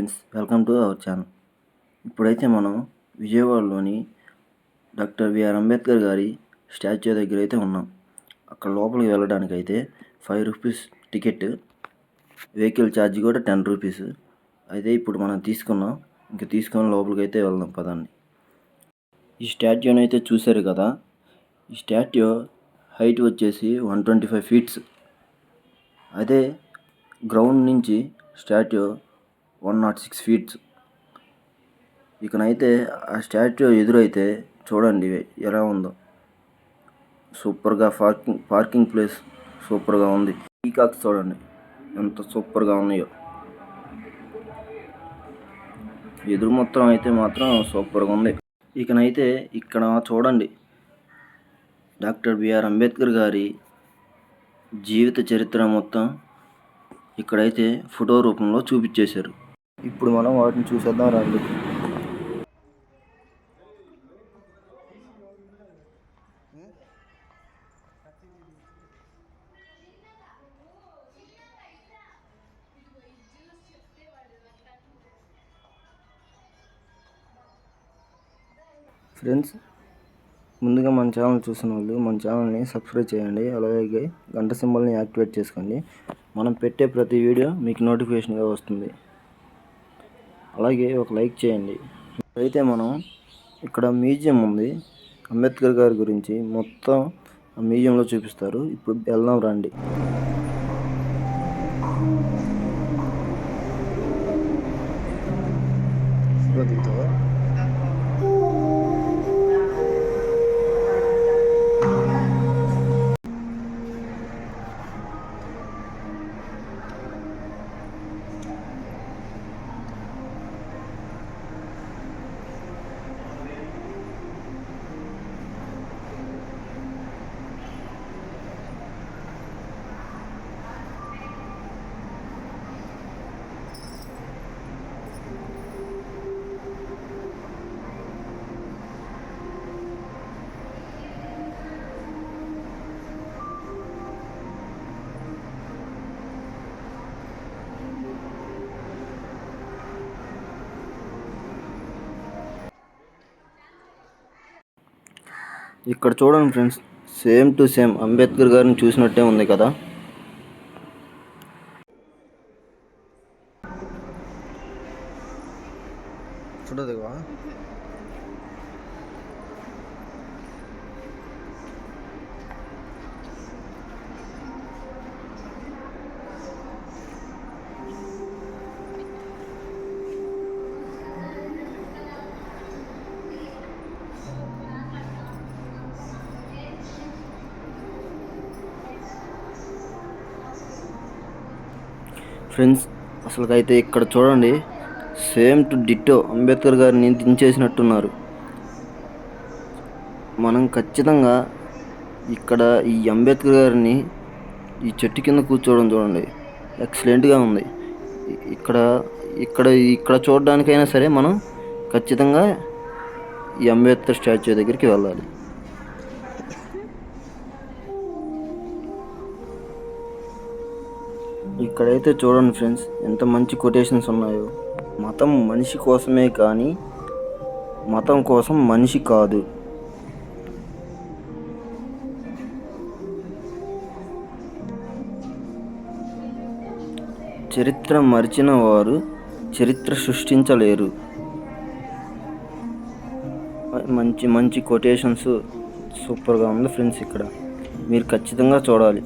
Friends, welcome to our channel. ఇప్పుడైతే మనం విజయవాడలోని డాక్టర్ బిఆర్ అంబేద్కర్ గారి స్టాచ్యూ దగ్గర అయితే ఉన్నాం. అక్కడ లోపలికి వెళ్ళడానికి అయితే 5 రూపీస్ టికెట్, వెహికల్ ఛార్జ్ కూడా 10 రూపీస్. అయితే ఇప్పుడు మనం తీసుకున్నాం, ఇంక తీసుకొని లోపలికి అయితే వెళ్దాం పదండి. ఈ స్టాచ్యూని అయితే చూశారు కదా, ఈ స్టాచ్యూ హైట్ వచ్చేసి 125 ఫీట్స్. అదే గ్రౌండ్ నుంచి స్టాచ్యూ 106 ఫీట్స్. ఇకనైతే ఆ స్టాచ్యూ ఎదురైతే చూడండి ఎలా ఉందో, సూపర్గా పార్కింగ్ ప్లేస్ సూపర్గా ఉంది. పీకాక్స్ చూడండి ఎంత సూపర్గా ఉన్నాయో. ఎదురు మొత్తం అయితే మాత్రం సూపర్గా ఉంది. ఇకనైతే ఇక్కడ చూడండి, డాక్టర్ బిఆర్ అంబేద్కర్ గారి జీవిత చరిత్ర మొత్తం ఇక్కడైతే ఫోటో రూపంలో చూపించేశారు. ఇప్పుడు మనం వాటిని చూసేద్దాం రండి. ఫ్రెండ్స్, ముందుగా మన ఛానల్ చూసిన వాళ్ళు మన ఛానల్ని సబ్స్క్రైబ్ చేయండి, అలాగే గంట సింబల్ని యాక్టివేట్ చేసుకోండి. మనం పెట్టే ప్రతి వీడియో మీకు నోటిఫికేషన్గా వస్తుంది. అలాగే ఒక లైక్ చేయండి. అయితే మనం ఇక్కడ మ్యూజియం ఉంది, అంబేద్కర్ గారి గురించి మొత్తం ఆ మ్యూజియంలో చూపిస్తారు. ఇప్పుడు వెళ్దాం రండి. ఇక్కడ చూడండి friends, same to same Ambedkar గారిని చూసినట్టే ఉంది కదా. చూడదుగా ఫ్రెండ్స్, అసలుకైతే ఇక్కడ చూడండి, సేమ్ టు డిట్టో అంబేద్కర్ గారిని దించేసినట్టున్నారు. మనం ఖచ్చితంగా ఇక్కడ ఈ అంబేద్కర్ గారిని ఈ చెట్టు కింద కూర్చోవడం చూడండి, ఎక్సలెంట్గా ఉంది. ఇక్కడ ఇక్కడ ఇక్కడ చూడడానికైనా సరే మనం ఖచ్చితంగా ఈ అంబేద్కర్ స్టాచ్యూ దగ్గరికి వెళ్ళాలి. ఇక్కడైతే చూడండి ఫ్రెండ్స్, ఎంత మంచి కొటేషన్స్ ఉన్నాయో. మతం మనిషి కోసమే కానీ మతం కోసం మనిషి కాదు. చరిత్ర మరిచిన వారు చరిత్ర సృష్టించలేరు. మంచి మంచి కొటేషన్స్ సూపర్గా ఉంది ఫ్రెండ్స్. ఇక్కడ మీరు ఖచ్చితంగా చూడాలి.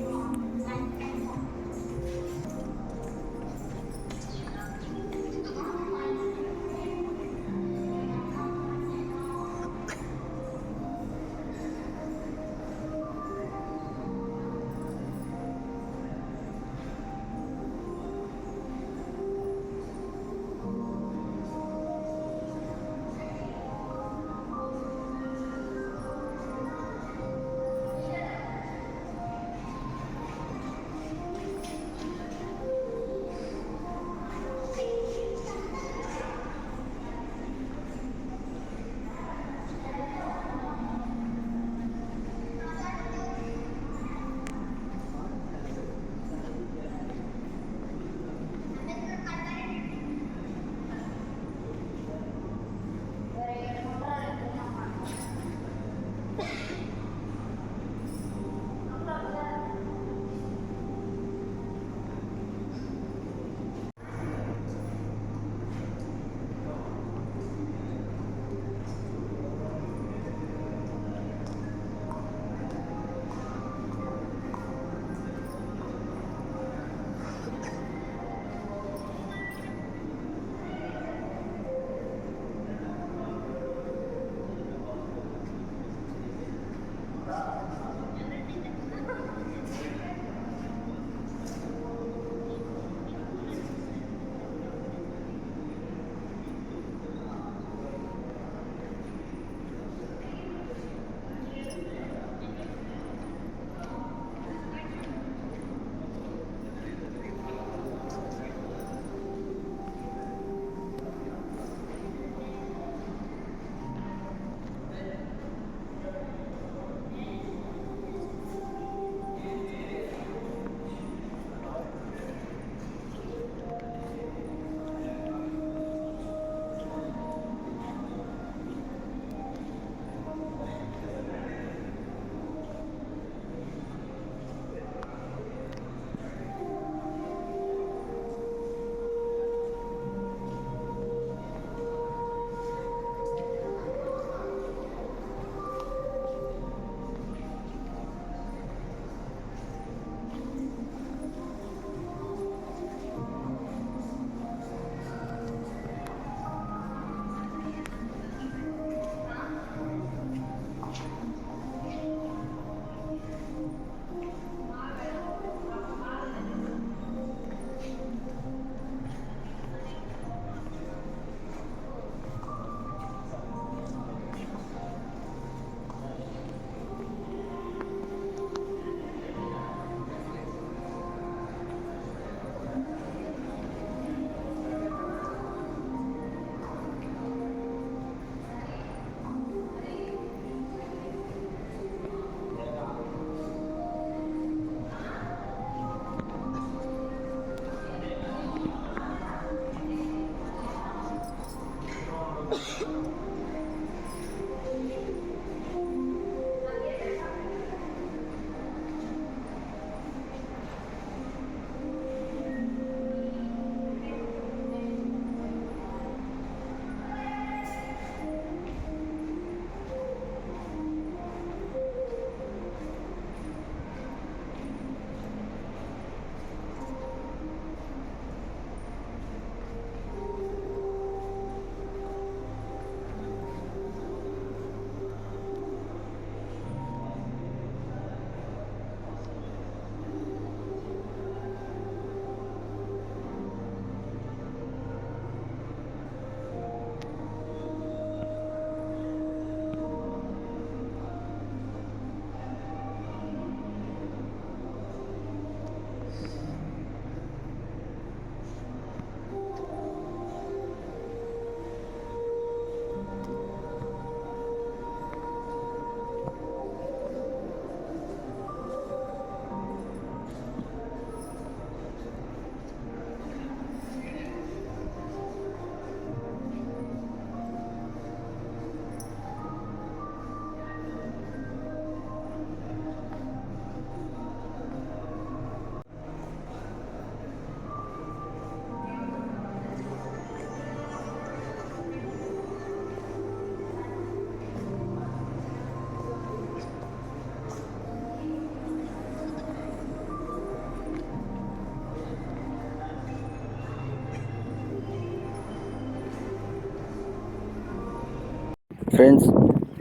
ఫ్రెండ్స్,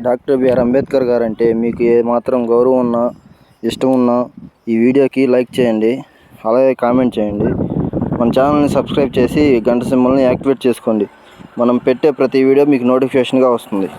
డాక్టర్ బిఆర్ అంబేద్కర్ గారు అంటే మీకు ఏమాత్రం గౌరవం ఉన్నా, ఇష్టం ఉన్నా ఈ వీడియోకి లైక్ చేయండి, అలాగే కామెంట్ చేయండి. మన ఛానల్ని సబ్స్క్రైబ్ చేసి గంట సింబల్ని యాక్టివేట్ చేసుకోండి. మనం పెట్టే ప్రతి వీడియో మీకు నోటిఫికేషన్గా వస్తుంది.